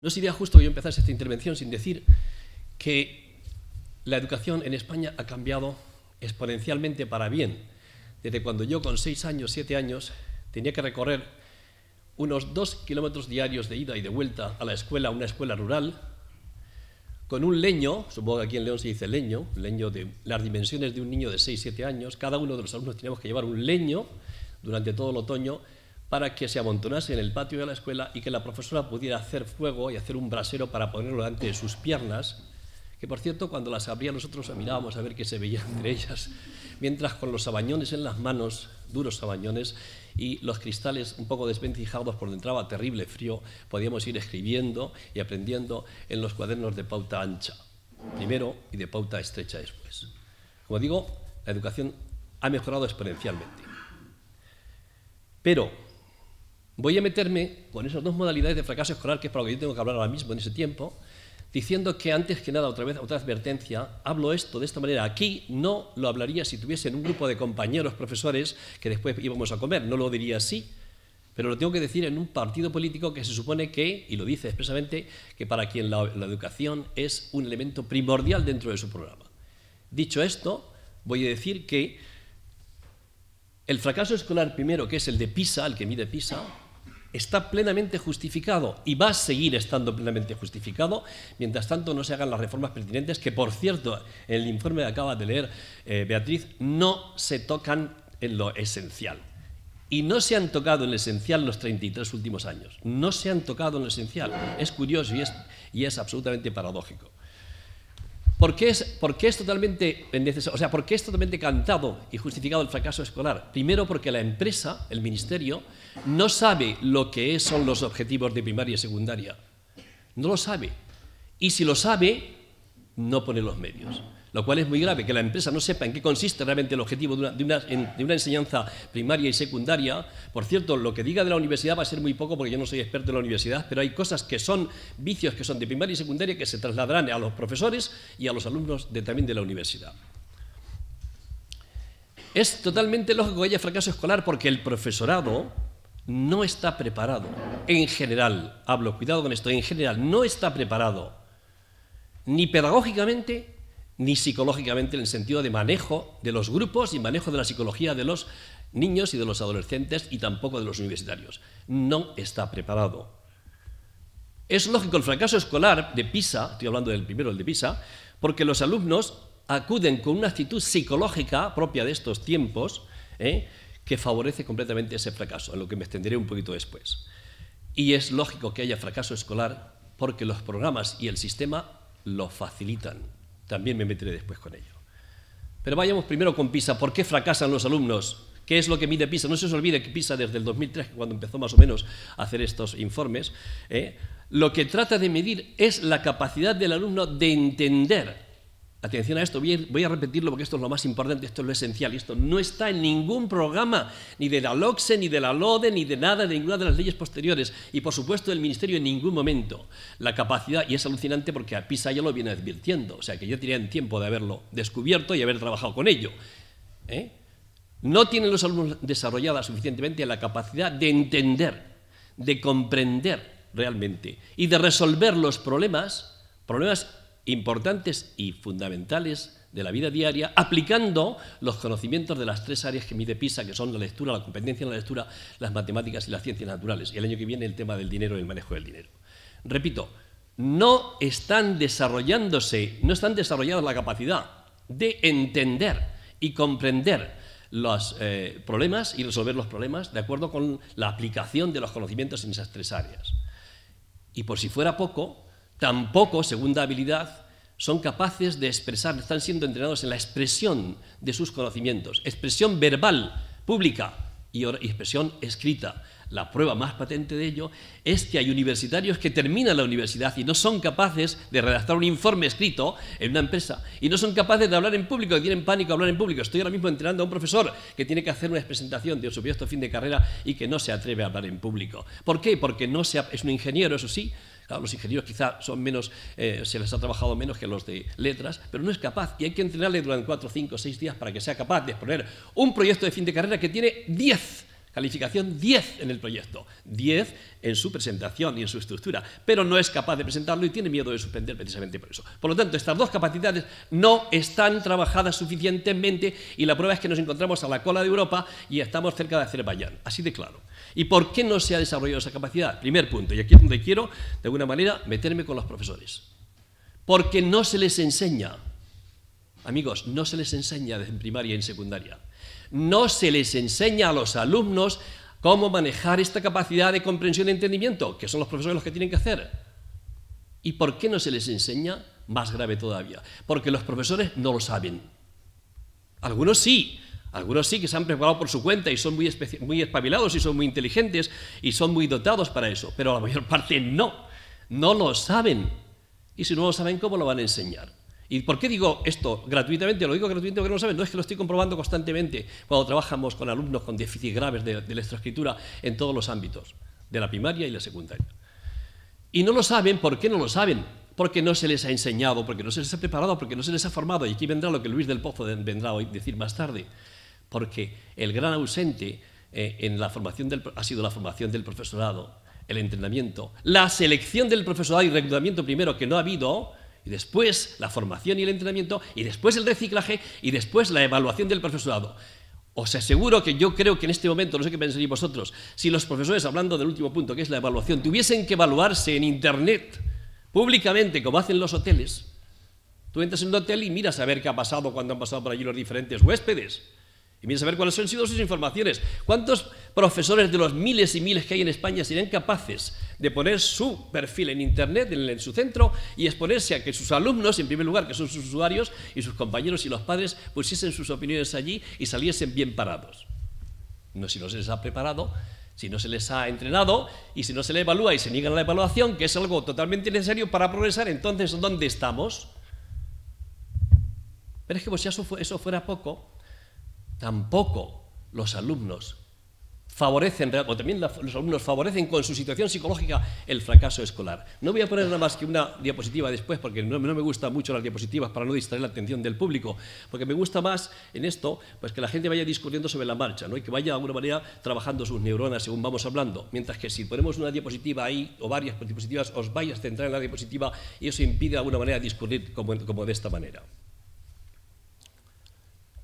No sería justo que yo empezase esta intervención sin decir que la educación en España ha cambiado exponencialmente para bien. Desde cuando yo con 6 años, 7 años, tenía que recorrer unos 2 kilómetros diarios de ida y de vuelta a la escuela, una escuela rural, con un leño, supongo que aquí en León se dice leño de las dimensiones de un niño de 6, 7 años. Cada uno de los alumnos teníamos que llevar un leño durante todo el otoño para que se amontonase en el patio de la escuela y que la profesora pudiera hacer fuego y hacer un brasero para ponerlo delante de sus piernas, que por cierto cuando las abría nosotros mirábamos a ver qué se veía entre ellas, mientras con los sabañones en las manos, duros sabañones, y los cristales un poco desvencijados por donde entraba terrible frío, podíamos ir escribiendo y aprendiendo en los cuadernos de pauta ancha, primero, y de pauta estrecha después. Como digo, la educación ha mejorado exponencialmente. Pero voy a meterme con esas dos modalidades de fracaso escolar, que es para lo que yo tengo que hablar ahora mismo en ese tiempo, diciendo que antes que nada, otra advertencia, hablo esto de esta manera. Aquí no lo hablaría si tuviese un grupo de compañeros profesores que después íbamos a comer, no lo diría así, pero lo tengo que decir en un partido político que se supone que, y lo dice expresamente, que para quien la educación es un elemento primordial dentro de su programa. Dicho esto, voy a decir que el fracaso escolar primero, que es el de PISA, el que mide PISA, está plenamente justificado y va a seguir estando plenamente justificado mientras tanto no se hagan las reformas pertinentes que, por cierto, en el informe que acaba de leer Beatriz, no se tocan en lo esencial. Y no se han tocado en lo esencial los 33 últimos años. No se han tocado en lo esencial. Es curioso y es absolutamente paradójico. ¿Por qué es totalmente necesario? O sea, ¿por qué es totalmente cantado y justificado el fracaso escolar? Primero, porque la empresa, el ministerio, no sabe lo que son los objetivos de primaria y secundaria. No lo sabe. Y si lo sabe, no pone los medios. Lo cual es muy grave, que la empresa no sepa en qué consiste realmente el objetivo de una enseñanza primaria y secundaria. Por cierto, lo que diga de la universidad va a ser muy poco porque yo no soy experto en la universidad, pero hay cosas que son vicios que son de primaria y secundaria que se trasladarán a los profesores y a los alumnos también de la universidad. Es totalmente lógico que haya fracaso escolar porque el profesorado no está preparado. En general, cuidado con esto, en general no está preparado ni pedagógicamente ni psicológicamente en el sentido de manejo de los grupos y manejo de la psicología de los niños y de los adolescentes y tampoco de los universitarios. No está preparado. Es lógico el fracaso escolar de PISA, estoy hablando del primero, el de PISA, porque los alumnos acuden con una actitud psicológica propia de estos tiempos que favorece completamente ese fracaso, en lo que me extenderé un poquito después. Y es lógico que haya fracaso escolar porque los programas y el sistema lo facilitan. También me meteré después con ello. Pero vayamos primero con PISA. ¿Por qué fracasan los alumnos? ¿Qué es lo que mide PISA? No se os olvide que PISA desde el 2003, cuando empezó más o menos a hacer estos informes, lo que trata de medir es la capacidad del alumno de entender. Atención a esto, voy a repetirlo porque esto es lo más importante, esto es lo esencial. Y esto no está en ningún programa, ni de la LOCSE, ni de la LODE, ni de nada, de ninguna de las leyes posteriores. Y por supuesto del Ministerio en ningún momento. La capacidad, y es alucinante porque a PISA ya lo viene advirtiendo, o sea que ya tenían tiempo de haberlo descubierto y haber trabajado con ello. No tienen los alumnos desarrollada suficientemente la capacidad de entender, de comprender realmente y de resolver los problemas importantes y fundamentales de la vida diaria, aplicando los conocimientos de las 3 áreas que mide PISA, que son la lectura, la competencia en la lectura, las matemáticas y las ciencias naturales. Y el año que viene el tema del dinero y el manejo del dinero. Repito, no están desarrollada la capacidad de entender y comprender los problemas y resolver los problemas de acuerdo con la aplicación de los conocimientos en esas 3 áreas. Y por si fuera poco, tampoco, segunda habilidad, son capaces de expresar, están siendo entrenados en la expresión de sus conocimientos, expresión verbal, pública y expresión escrita. La prueba más patente de ello es que hay universitarios que terminan la universidad y no son capaces de redactar un informe escrito en una empresa y no son capaces de hablar en público, que tienen pánico a hablar en público. Estoy ahora mismo entrenando a un profesor que tiene que hacer una presentación de su proyecto fin de carrera y que no se atreve a hablar en público. ¿Por qué? Porque es un ingeniero, eso sí. Claro, los ingenieros quizá son menos, se les ha trabajado menos que los de letras, pero no es capaz y hay que entrenarle durante 4, 5, 6 días para que sea capaz de exponer un proyecto de fin de carrera que tiene 10 Calificación 10 en el proyecto, 10 en su presentación y en su estructura, pero no es capaz de presentarlo y tiene miedo de suspender precisamente por eso. Por lo tanto, estas dos capacidades no están trabajadas suficientemente y la prueba es que nos encontramos a la cola de Europa y estamos cerca de Azerbaiyán, así de claro. ¿Y por qué no se ha desarrollado esa capacidad? Primer punto, y aquí es donde quiero, de alguna manera, meterme con los profesores. Porque no se les enseña, amigos, no se les enseña desde primaria y en secundaria. No se les enseña a los alumnos cómo manejar esta capacidad de comprensión y entendimiento, que son los profesores los que tienen que hacer. ¿Y por qué no se les enseña? Más grave todavía, porque los profesores no lo saben. Algunos sí que se han preparado por su cuenta y son muy espabilados y son muy inteligentes y son muy dotados para eso, pero la mayor parte no lo saben. Y si no lo saben, ¿cómo lo van a enseñar? ¿Y por qué digo esto gratuitamente? Lo digo gratuitamente porque no lo saben, no es que lo estoy comprobando constantemente cuando trabajamos con alumnos con déficits graves de lectoescritura en todos los ámbitos, de la primaria y la secundaria. Y no lo saben, ¿por qué no lo saben? Porque no se les ha enseñado, porque no se les ha preparado, porque no se les ha formado. Y aquí vendrá lo que Luis del Pozo vendrá a decir más tarde. Porque el gran ausente en la formación ha sido la formación del profesorado, el entrenamiento, la selección del profesorado y reclutamiento primero que no ha habido, y después la formación y el entrenamiento, y después el reciclaje, y después la evaluación del profesorado. Os aseguro que yo creo que en este momento, no sé qué pensaréis vosotros, si los profesores, hablando del último punto, que es la evaluación, tuviesen que evaluarse en Internet, públicamente, como hacen los hoteles, tú entras en un hotel y miras a ver qué ha pasado cuando han pasado por allí los diferentes huéspedes, y miras a ver cuáles han sido sus informaciones. ¿Cuántos profesores de los miles y miles que hay en España serían capaces de poner su perfil en Internet, en su centro, y exponerse a que sus alumnos, en primer lugar, que son sus usuarios, y sus compañeros y los padres, pusiesen sus opiniones allí y saliesen bien parados? No, si no se les ha preparado, si no se les ha entrenado, y si no se les evalúa y se niegan a la evaluación, que es algo totalmente necesario para progresar, entonces, ¿dónde estamos? Pero es que pues, si eso fuera poco, tampoco los alumnos favorecen, o también los alumnos favorecen con su situación psicológica el fracaso escolar. No voy a poner nada más que una diapositiva después, porque no me gustan mucho las diapositivas para no distraer la atención del público, porque me gusta más en esto pues que la gente vaya discutiendo sobre la marcha, ¿no? Y que vaya de alguna manera trabajando sus neuronas según vamos hablando, mientras que si ponemos una diapositiva ahí o varias diapositivas os vais a centrar en la diapositiva y eso impide de alguna manera discurrir como de esta manera.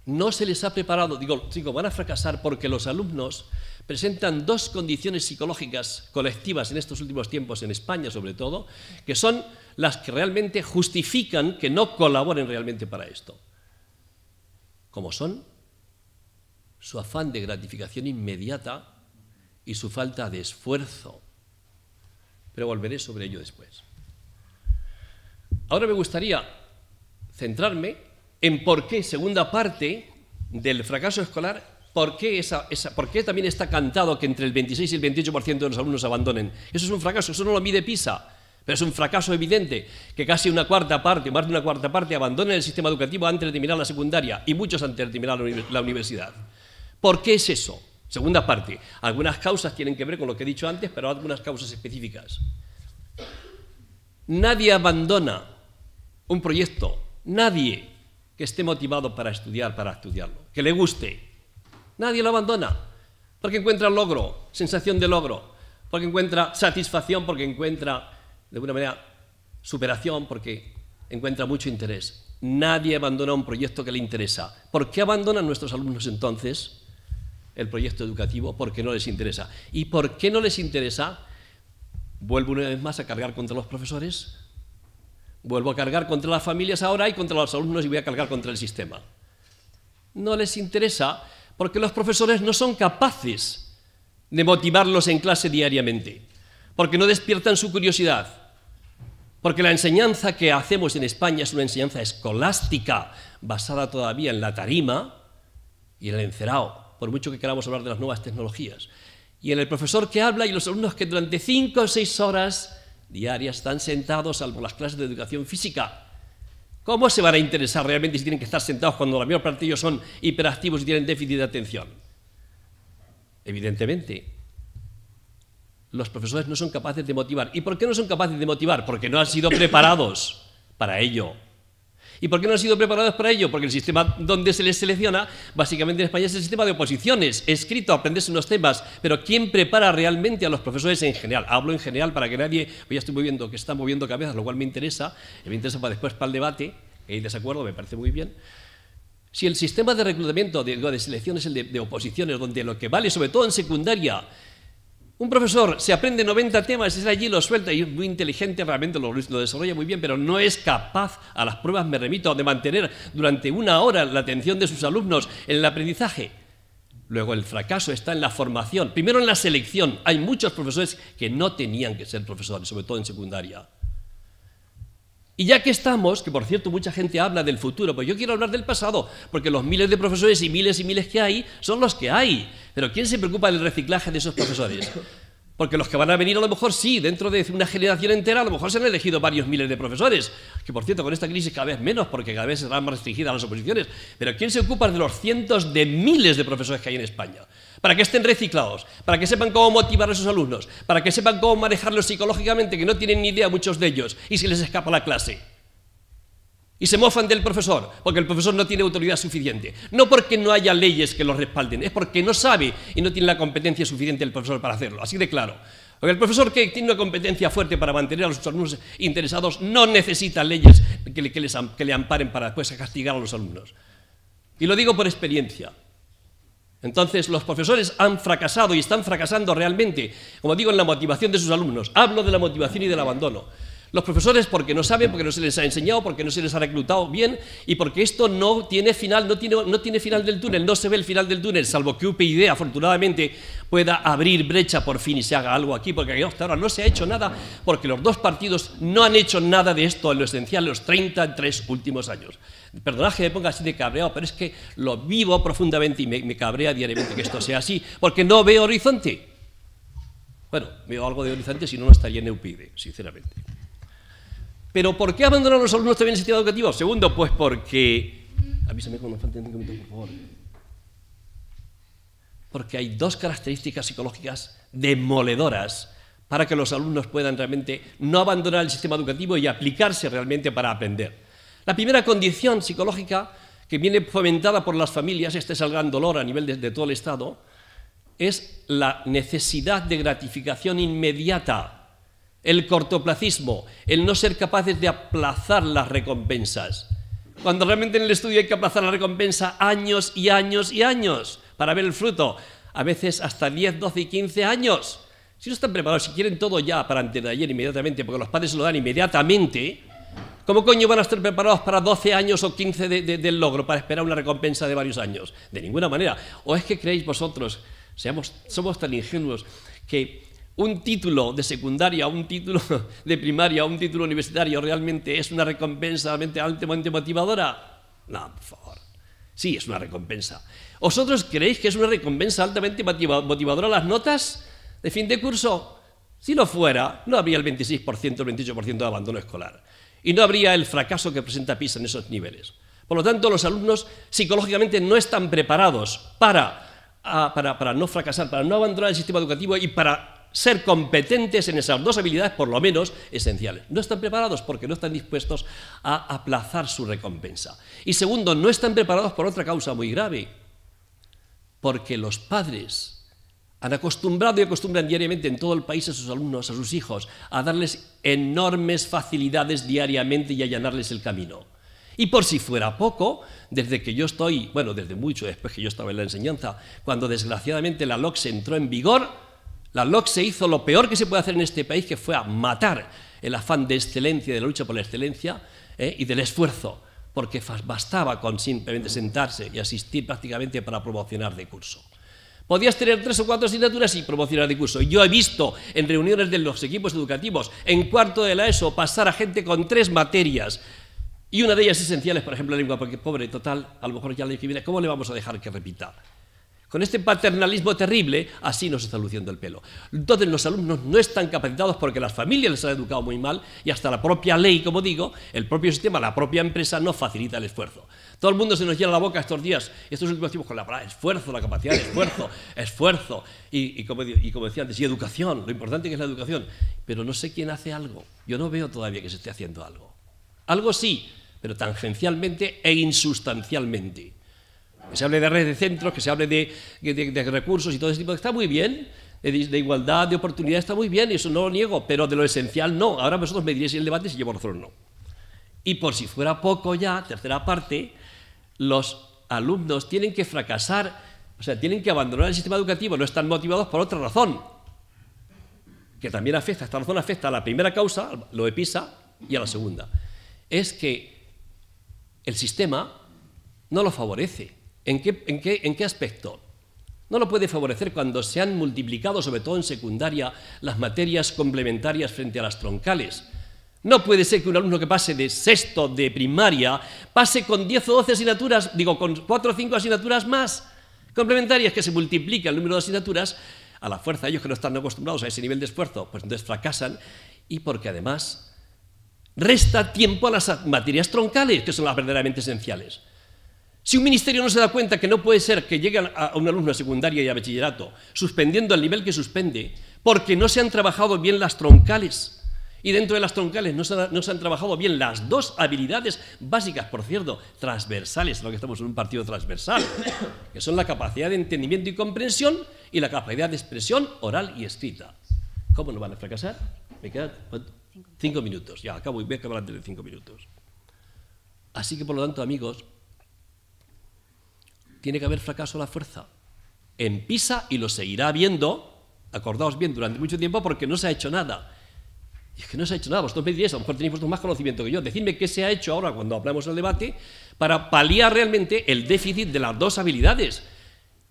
No se les ha preparado, digo, van a fracasar porque los alumnos presentan dos condiciones psicológicas colectivas en estos últimos tiempos, en España sobre todo, que son las que realmente justifican que no colaboren realmente para esto. Como son su afán de gratificación inmediata y su falta de esfuerzo. Pero volveré sobre ello después. Ahora me gustaría centrarme en por qué, segunda parte del fracaso escolar, por qué también está cantado que entre el 26 y el 28% de los alumnos abandonen. Eso es un fracaso, eso no lo mide PISA, pero es un fracaso evidente que casi una cuarta parte, más de una cuarta parte, abandonen el sistema educativo antes de terminar la secundaria y muchos antes de terminar la universidad. ¿Por qué es eso? Segunda parte, algunas causas tienen que ver con lo que he dicho antes, pero algunas causas específicas. Nadie abandona un proyecto, nadie que esté motivado para estudiarlo, que le guste. Nadie lo abandona, porque encuentra logro, sensación de logro, porque encuentra satisfacción, porque encuentra, de alguna manera, superación, porque encuentra mucho interés. Nadie abandona un proyecto que le interesa. ¿Por qué abandonan nuestros alumnos entonces el proyecto educativo? Porque no les interesa. ¿Y por qué no les interesa? Vuelvo una vez más a cargar contra los profesores. Vuelvo a cargar contra las familias ahora y contra los alumnos y voy a cargar contra el sistema. No les interesa porque los profesores no son capaces de motivarlos en clase diariamente, porque no despiertan su curiosidad, porque la enseñanza que hacemos en España es una enseñanza escolástica basada todavía en la tarima y en el encerao, por mucho que queramos hablar de las nuevas tecnologías, y en el profesor que habla y los alumnos que durante 5 o 6 horas diarias están sentados, salvo las clases de educación física. ¿Cómo se van a interesar realmente si tienen que estar sentados cuando la mayor parte de ellos son hiperactivos y tienen déficit de atención? Evidentemente, los profesores no son capaces de motivar. ¿Y por qué no son capaces de motivar? Porque no han sido preparados para ello. ¿Y por qué no han sido preparados para ello? Porque el sistema donde se les selecciona, básicamente en España, es el sistema de oposiciones, escrito, aprenderse unos temas. Pero ¿quién prepara realmente a los profesores en general? Hablo en general para que nadie, pues ya estoy moviendo, que está moviendo cabezas, lo cual me interesa para después para el debate, que hay desacuerdo, me parece muy bien. Si el sistema de reclutamiento, de selección es el de oposiciones, donde lo que vale, sobre todo en secundaria, un profesor se aprende 90 temas, es allí, lo suelta y es muy inteligente, realmente lo desarrolla muy bien, pero no es capaz, a las pruebas me remito, de mantener durante una hora la atención de sus alumnos en el aprendizaje. Luego el fracaso está en la formación, primero en la selección. Hay muchos profesores que no tenían que ser profesores, sobre todo en secundaria. Y ya que estamos, que por cierto mucha gente habla del futuro, pues yo quiero hablar del pasado, porque los miles de profesores y miles que hay son los que hay. Pero ¿quién se preocupa del reciclaje de esos profesores? Porque los que van a venir a lo mejor sí, dentro de una generación entera, a lo mejor se han elegido varios miles de profesores, que por cierto con esta crisis cada vez menos, porque cada vez serán más restringidas las oposiciones. Pero ¿quién se ocupa de los cientos de miles de profesores que hay en España? Para que estén reciclados, para que sepan cómo motivar a sus alumnos, para que sepan cómo manejarlos psicológicamente, que no tienen ni idea muchos de ellos, y se les escapa la clase. Y se mofan del profesor, porque el profesor no tiene autoridad suficiente. No porque no haya leyes que los respalden, es porque no sabe y no tiene la competencia suficiente el profesor para hacerlo, así de claro. Porque el profesor que tiene una competencia fuerte para mantener a los alumnos interesados no necesita leyes que le amparen para después castigar a los alumnos. Y lo digo por experiencia. Entonces, los profesores han fracasado y están fracasando realmente, como digo, en la motivación de sus alumnos. Hablo de la motivación y del abandono. Los profesores porque no saben, porque no se les ha enseñado, porque no se les ha reclutado bien y porque esto no tiene final, no tiene final del túnel, no se ve el final del túnel, salvo que UPyD afortunadamente pueda abrir brecha por fin y se haga algo aquí, porque hasta ahora no se ha hecho nada, porque los dos partidos no han hecho nada de esto en lo esencial en los 33 últimos años. Perdonad que me ponga así de cabreado, pero es que lo vivo profundamente y me cabrea diariamente que esto sea así, porque no veo horizonte. Bueno, veo algo de horizonte, si no, no estaría en UPyD, sinceramente. ¿Pero por qué abandonar a los alumnos también en el sistema educativo? Segundo, pues porque... Avísame cuando falten 5 minutos, por favor. Porque hay dos características psicológicas demoledoras para que los alumnos puedan realmente no abandonar el sistema educativo y aplicarse realmente para aprender. La primera condición psicológica que viene fomentada por las familias, este es el gran dolor a nivel de todo el Estado, es la necesidad de gratificación inmediata. El cortoplacismo, el no ser capaces de aplazar las recompensas. Cuando realmente en el estudio hay que aplazar la recompensa años y años y años para ver el fruto, a veces hasta 10, 12 y 15 años. Si no están preparados, si quieren todo ya para antes de ayer inmediatamente, porque los padres se lo dan inmediatamente, ¿cómo coño van a estar preparados para 12 años o 15 del logro, para esperar una recompensa de varios años? De ninguna manera. ¿O es que creéis vosotros, somos tan ingenuos, que un título de secundaria, un título de primaria, un título universitario realmente es una recompensa altamente motivadora? No, por favor. Sí, es una recompensa. ¿Vosotros creéis que es una recompensa altamente motivadora las notas de fin de curso? Si lo fuera, no habría el 26%, el 28% de abandono escolar. Y no habría el fracaso que presenta PISA en esos niveles. Por lo tanto, los alumnos psicológicamente no están preparados para no fracasar, para no abandonar el sistema educativo y para ser competentes en esas dos habilidades, por lo menos, esenciales. No están preparados porque no están dispuestos a aplazar su recompensa. Y segundo, no están preparados por otra causa muy grave, porque los padres han acostumbrado y acostumbran diariamente en todo el país a sus alumnos, a sus hijos, a darles enormes facilidades diariamente y allanarles el camino. Y por si fuera poco, desde que yo estoy, bueno, desde mucho después que yo estaba en la enseñanza, cuando desgraciadamente la LOCSE entró en vigor, la LOCSE hizo lo peor que se puede hacer en este país, que fue a matar el afán de excelencia, de la lucha por la excelencia y del esfuerzo, porque bastaba con simplemente sentarse y asistir prácticamente para promocionar de curso. Podías tener 3 o 4 asignaturas y promocionar de curso. Yo he visto en reuniones de los equipos educativos, en cuarto de la ESO, pasar a gente con 3 materias, y una de ellas esenciales, por ejemplo, la lengua, porque pobre, total, a lo mejor ya le viene, ¿cómo le vamos a dejar que repita? Con este paternalismo terrible, así nos está luciendo el pelo. Entonces los alumnos no están capacitados porque las familias les han educado muy mal y hasta la propia ley, como digo, el propio sistema, la propia empresa no facilita el esfuerzo. Todo el mundo se nos llena la boca estos días, estos últimos tiempos, con la palabra esfuerzo, la capacidad de esfuerzo, y como decía antes, y educación, lo importante que es la educación. Pero no sé quién hace algo. Yo no veo todavía que se esté haciendo algo. Algo sí, pero tangencialmente e insustancialmente. Que se hable de redes de centros, que se hable de recursos y todo ese tipo, está muy bien, de igualdad, de oportunidad, está muy bien, y eso no lo niego, pero de lo esencial no. Ahora vosotros me diréis el debate si llevo razón o no. Y por si fuera poco ya, tercera parte, los alumnos tienen que fracasar, o sea, tienen que abandonar el sistema educativo, no están motivados por otra razón, que también afecta, esta razón afecta a la primera causa, lo de PISA, y a la segunda. Es que el sistema no lo favorece. ¿En qué aspecto? No lo puede favorecer cuando se han multiplicado, sobre todo en secundaria, las materias complementarias frente a las troncales. No puede ser que un alumno que pase de sexto de primaria pase con 10 o 12 asignaturas, digo, con 4 o 5 asignaturas más complementarias, que se multiplica el número de asignaturas, a la fuerza ellos que no están acostumbrados a ese nivel de esfuerzo, pues entonces fracasan, y porque además resta tiempo a las materias troncales, que son las verdaderamente esenciales. Si un ministerio no se da cuenta que no puede ser que llegue a un alumno a secundaria y a bachillerato suspendiendo al nivel que suspende porque no se han trabajado bien las troncales, y dentro de las troncales no se han trabajado bien las dos habilidades básicas, por cierto, transversales, lo que estamos en un partido transversal, que son la capacidad de entendimiento y comprensión y la capacidad de expresión oral y escrita. ¿Cómo no van a fracasar? Me quedan 5 minutos, ya acabo y voy a acabar antes de 5 minutos. Así que, por lo tanto, amigos, tiene que haber fracaso a la fuerza en PISA, y lo seguirá habiendo, acordaos bien, durante mucho tiempo, porque no se ha hecho nada. Y es que no se ha hecho nada. Vosotros me diréis, a lo mejor tenéis más conocimiento que yo, decidme qué se ha hecho ahora cuando hablamos del debate para paliar realmente el déficit de las dos habilidades.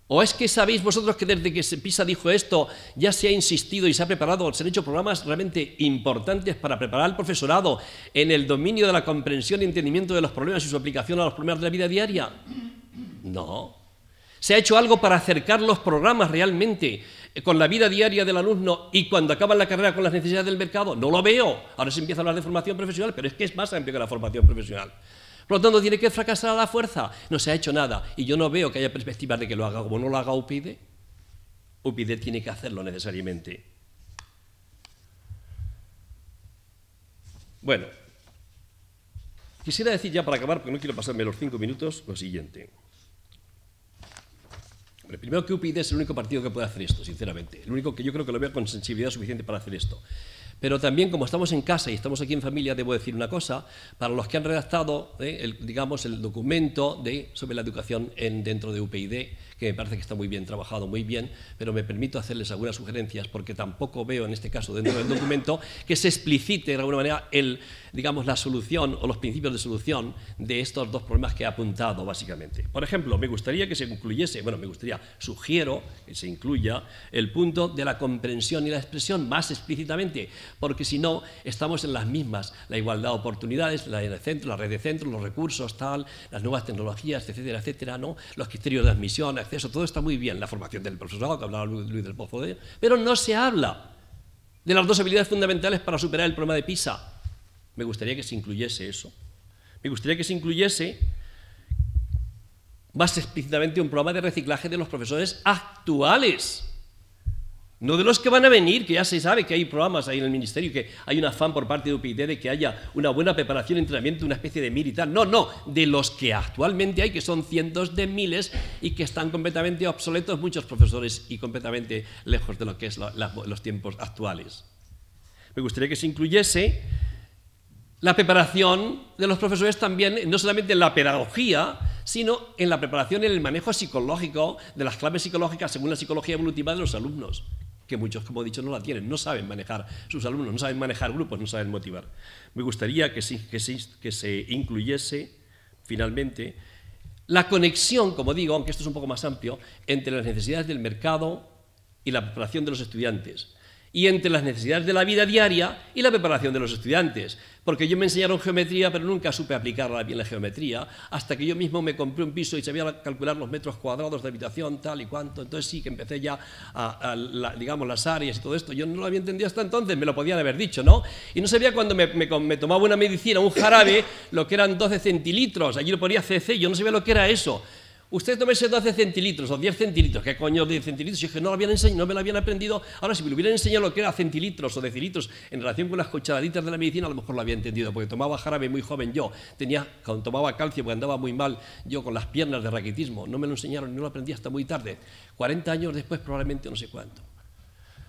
¿O es que sabéis vosotros que desde que PISA dijo esto ya se ha insistido y se ha preparado, se han hecho programas realmente importantes para preparar al profesorado en el dominio de la comprensión y entendimiento de los problemas y su aplicación a los problemas de la vida diaria? No. ¿Se ha hecho algo para acercar los programas realmente con la vida diaria del alumno y cuando acaban la carrera con las necesidades del mercado? No lo veo. Ahora se empieza a hablar de formación profesional, pero es que es más amplio que la formación profesional. Por lo tanto, tiene que fracasar a la fuerza. No se ha hecho nada. Y yo no veo que haya perspectivas de que lo haga. Como no lo haga UPyD, UPyD tiene que hacerlo necesariamente. Bueno, quisiera decir ya para acabar, porque no quiero pasarme los 5 minutos, lo siguiente. Primero, que UPyD es el único partido que puede hacer esto, sinceramente. El único que yo creo que lo veo con sensibilidad suficiente para hacer esto. Pero también, como estamos en casa y estamos aquí en familia, debo decir una cosa, para los que han redactado, digamos, el documento sobre la educación dentro de UPyD, que me parece que está muy bien trabajado, muy bien, pero me permito hacerles algunas sugerencias, porque tampoco veo en este caso dentro del documento que se explicite de alguna manera digamos, la solución o los principios de solución de estos dos problemas que he apuntado básicamente. Por ejemplo, me gustaría que se incluyese, sugiero que se incluya el punto de la comprensión y la expresión más explícitamente, porque si no, estamos en las mismas, la igualdad de oportunidades, la red de centros, los recursos, las nuevas tecnologías, etcétera, etcétera, ¿no? Los criterios de admisión, acceso, todo está muy bien, la formación del profesorado, que hablaba Luis del Pozo de, pero no se habla de las dos habilidades fundamentales para superar el problema de PISA. Me gustaría que se incluyese eso. Me gustaría que se incluyese más explícitamente un programa de reciclaje de los profesores actuales, no de los que van a venir, que ya se sabe que hay programas ahí en el ministerio, que hay un afán por parte de UPyD de que haya una buena preparación, entrenamiento, una especie de MIR y tal. No, no, de los que actualmente hay, que son cientos de miles y que están completamente obsoletos muchos profesores y completamente lejos de lo que es los tiempos actuales. Me gustaría que se incluyese la preparación de los profesores también, no solamente en la pedagogía, sino en la preparación y en el manejo psicológico de las claves psicológicas según la psicología evolutiva de los alumnos, que muchos, como he dicho, no la tienen, no saben manejar sus alumnos, no saben manejar grupos, no saben motivar. Me gustaría que se incluyese, finalmente, la conexión, como digo, aunque esto es un poco más amplio, entre las necesidades del mercado y la preparación de los estudiantes, y entre las necesidades de la vida diaria y la preparación de los estudiantes. Porque yo me enseñaron geometría, pero nunca supe aplicarla bien la geometría, hasta que yo mismo me compré un piso y sabía calcular los metros cuadrados de habitación, tal y cuanto. Entonces sí que empecé ya digamos, las áreas y todo esto. Yo no lo había entendido hasta entonces, me lo podían haber dicho, ¿no? Y no sabía cuando me tomaba una medicina, un jarabe, lo que eran 12 centilitros. Allí lo ponía CC, yo no sabía lo que era eso. Usted tómese 12 centilitros o 10 centilitros. ¿Qué coño de centilitros? Si es que no, no me lo habían aprendido. Ahora, si me lo hubieran enseñado lo que era centilitros o decilitros en relación con las cucharaditas de la medicina, a lo mejor lo había entendido, porque tomaba jarabe muy joven yo. Cuando tomaba calcio, porque andaba muy mal yo con las piernas de raquitismo. No me lo enseñaron, no lo aprendí hasta muy tarde. 40 años después, probablemente no sé cuánto.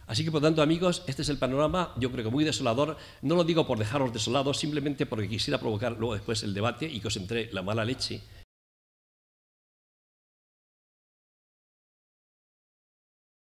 Así que, por tanto, amigos, este es el panorama, yo creo que muy desolador. No lo digo por dejaros desolados, simplemente porque quisiera provocar luego después el debate y que os entre la mala leche